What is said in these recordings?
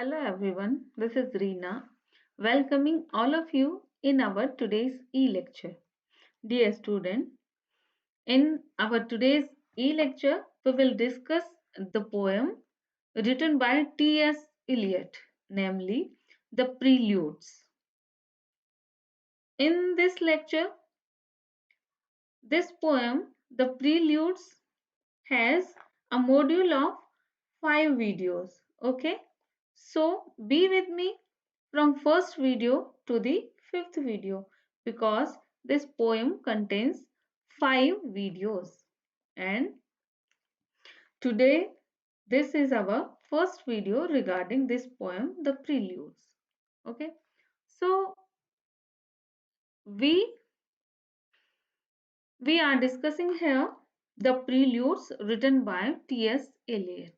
Hello everyone, this is Reena, welcoming all of you in our today's e-lecture. Dear student, in our today's e-lecture, we will discuss the poem written by T.S. Eliot, namely The Preludes. In this lecture, this poem, The Preludes, has a module of 5 videos. Okay, so be with me from first video to the fifth video because this poem contains 5 videos, and today this is our first video regarding this poem, The Preludes. Okay, so we we are discussing here the preludes written by T.S. Eliot.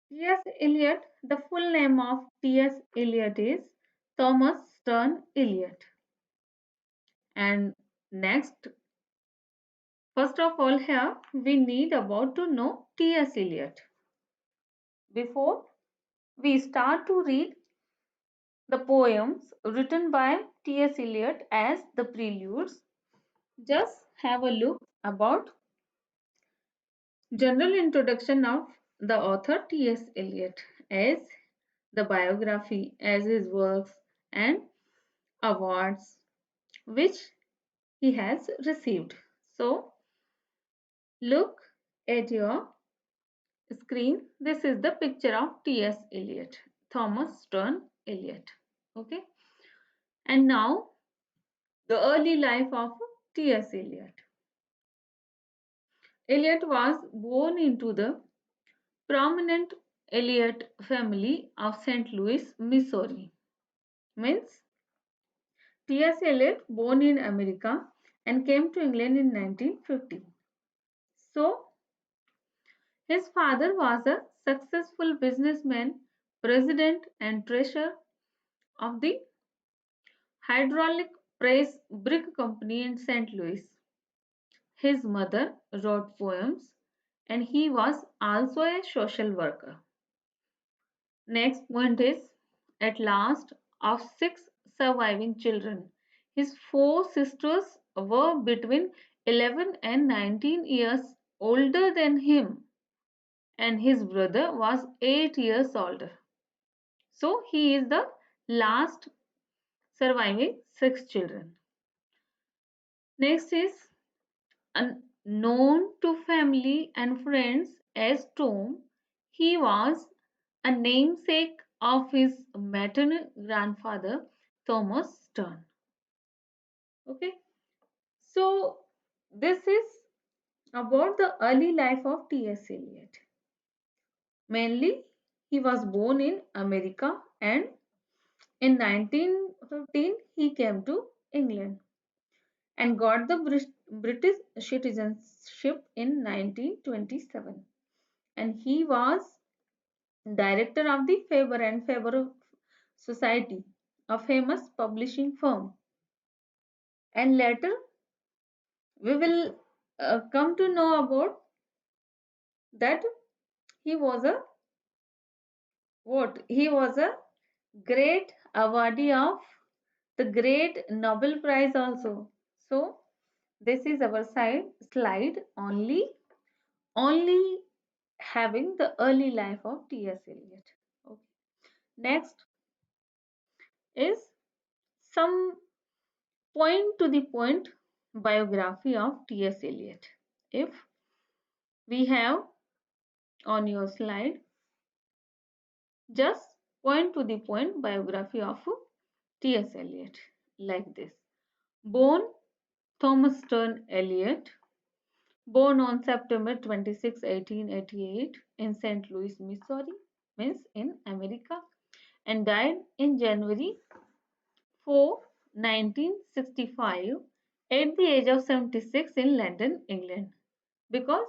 T.S. Eliot, the full name of T.S. Eliot is Thomas Stern Eliot. And next, first of all, here we need about to know T.S. Eliot. Before we start to read the poems written by T.S. Eliot as the preludes, just have a look about general introduction of the author T.S. Eliot as the biography, as his works and awards which he has received. So look at your screen. This is the picture of T.S. Eliot, Thomas Stern Eliot. Okay, and now the early life of T.S. Eliot. Eliot was born into the prominent Eliot family of St. Louis, Missouri. Means T.S. Eliot born in America and came to England in 1950. So his father was a successful businessman, president and treasurer of the hydraulic press brick company in St. Louis. His mother wrote poems and he was also a social worker. Next point is, at last, of 6 surviving children, his 4 sisters were between 11 and 19 years older than him, and his brother was 8 years older. So he is the last surviving 6 children. Next is known to family and friends as Tom. He was a namesake of his maternal grandfather Thomas Stern. Okay, so this is about the early life of T.S. Eliot. Mainly, he was born in America and in 1915 he came to England and got the British citizenship in 1927, and he was director of the Faber and Faber Society, a famous publishing firm. And later we will come to know about that he was a what? He was a great awardee of the great Nobel Prize also. So this is our slide only having the early life of T.S. Eliot. Okay. Next is some point to the point biography of T.S. Eliot. If we have on your slide, just point to the point biography of T.S. Eliot like this. Born Thomas Stern Eliot, born on September 26, 1888 in St. Louis, Missouri, means in America, and died in January 4, 1965 at the age of 76 in London, England. Because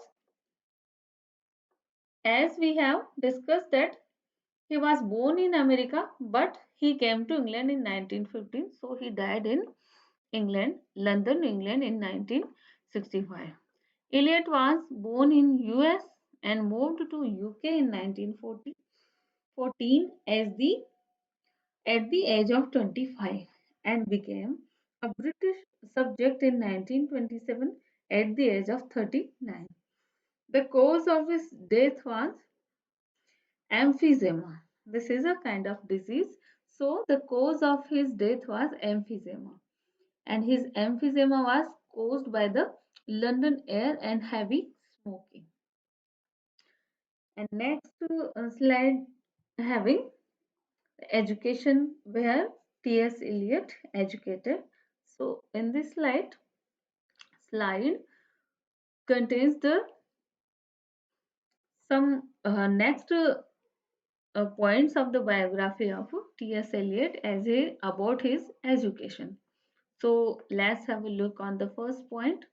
as we have discussed that he was born in America but he came to England in 1915, so he died in England, London, England in 1965. Eliot was born in US and moved to UK in 1940. 14 at the age of 25 and became a British subject in 1927 at the age of 39. The cause of his death was emphysema. This is a kind of disease. So the cause of his death was emphysema. And his emphysema was caused by the London air and heavy smoking. And next slide having education where T.S. Eliot educated. So in this slide contains the some next points of the biography of T.S. Eliot as a about his education. So let's have a look on the first point.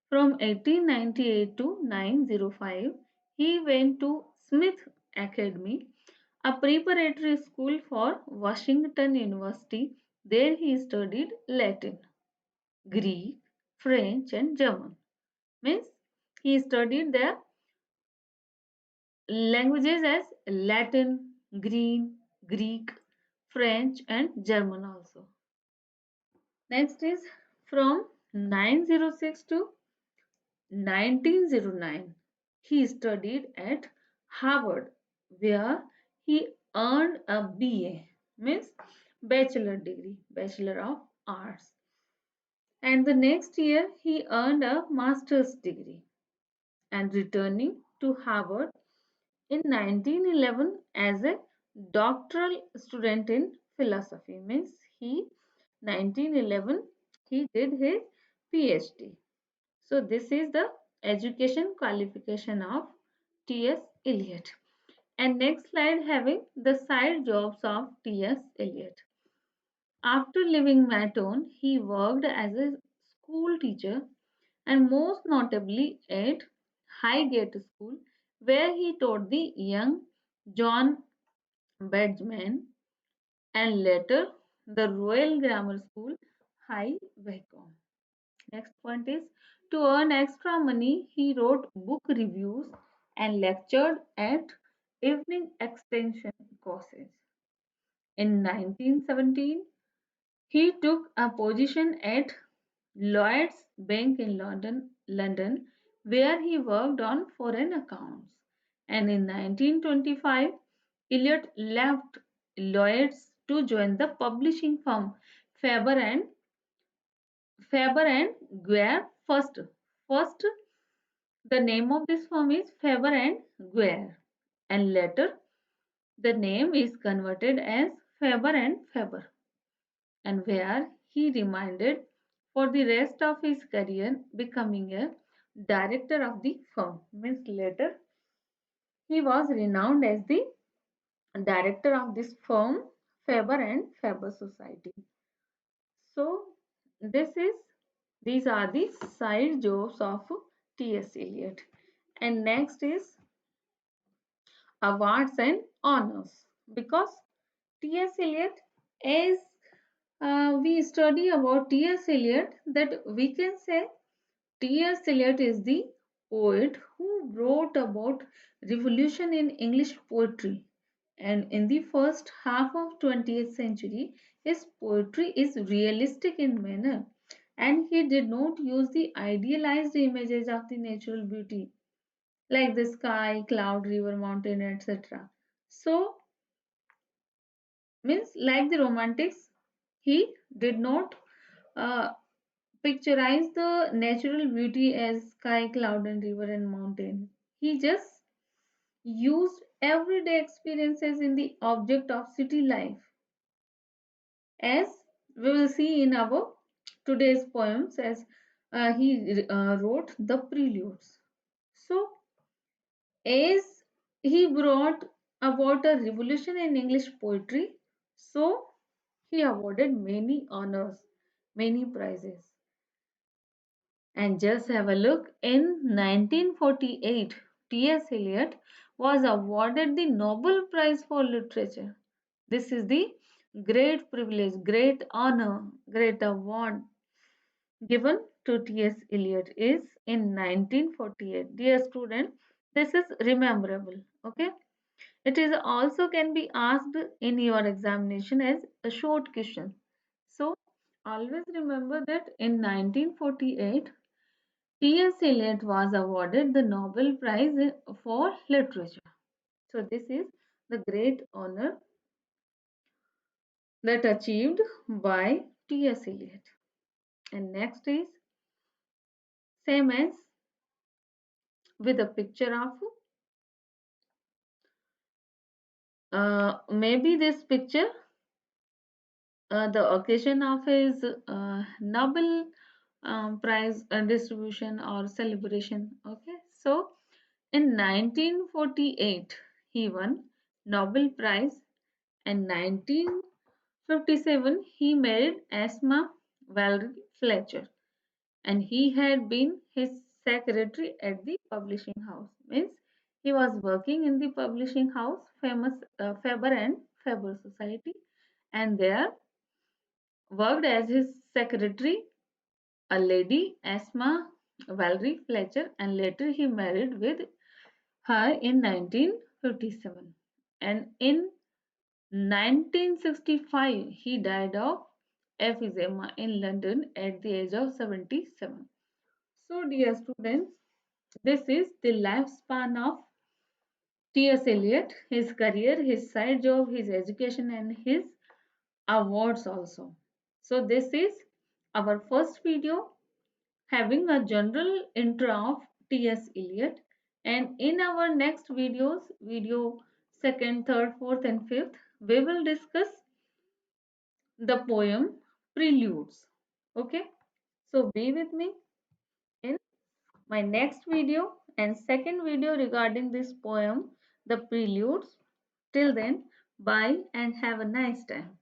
From 1898 to 905, he went to Smith Academy, a preparatory school for Washington University. There he studied Latin, Greek, French, and German. Means he studied the languages as Latin, Greek, French, and German also. Next is from 906 to 1909. He studied at Harvard, where he earned a BA, means Bachelor degree, Bachelor of Arts. And the next year, he earned a master's degree. And returning to Harvard in 1911 as a doctoral student in philosophy, means he 1911 he did his PhD. So this is the education qualification of T.S. Eliot. And next slide having the side jobs of T.S. Eliot. After leaving Maton, he worked as a school teacher and most notably at Highgate School, where he taught the young John Badgeman and later the Royal Grammar School, High Wycombe. Next point is to earn extra money, he wrote book reviews and lectured at evening extension courses. In 1917, he took a position at Lloyd's Bank in London, where he worked on foreign accounts. And in 1925, Eliot left Lloyd's to join the publishing firm Faber and Guer first. First, the name of this firm is Faber and Guer, and later the name is converted as Faber and Faber, and where he remained for the rest of his career, becoming a director of the firm. Means later he was renowned as the director of this firm, Faber and Faber Society. So this is these are the side jobs of T.S. Eliot. And next is awards and honors. Because T.S. Eliot, as we study about T.S. Eliot, that we can say T.S. Eliot is the poet who wrote about revolution in English poetry. And in the first half of 20th century, his poetry is realistic in manner, and he did not use the idealized images of the natural beauty like the sky, cloud, river, mountain, etc. So, means like the romantics, he did not uh, picturize the natural beauty as sky, cloud, and river and mountain. He just used everyday experiences in the object of city life, as we will see in our today's poems, as he wrote the preludes. So, as he brought about a revolution in English poetry, so he awarded many honors, many prizes. And just have a look, in 1948, T.S. Eliot was awarded the Nobel Prize for Literature. This is the great privilege, great honor, great award given to T.S. Eliot is in 1948. Dear student, this is rememberable. Okay. It is also can be asked in your examination as a short question. So always remember that in 1948, T.S. Eliot was awarded the Nobel Prize for Literature. So this is the great honor that achieved by T.S. Eliot. And next is same as with a picture of maybe this picture the occasion of his Nobel Prize distribution or celebration. Okay, so in 1948 he won Nobel Prize, and 1957 he married Asma Valerie Fletcher, and he had been his secretary at the publishing house. Means he was working in the publishing house, famous Faber and Faber Society, and there worked as his secretary a lady Asma Valerie Fletcher, and later he married with her in 1957. And in 1965 he died of emphysema in London at the age of 77. So dear students, this is the lifespan of T.S. Eliot, his career, his side job, his education, and his awards also. So this is our first video having a general intro of T.S. Eliot, and in our next videos, video second, third, fourth, and fifth, we will discuss the poem Preludes. Okay, so be with me in my next video and second video regarding this poem, the Preludes. Till then, bye and have a nice time.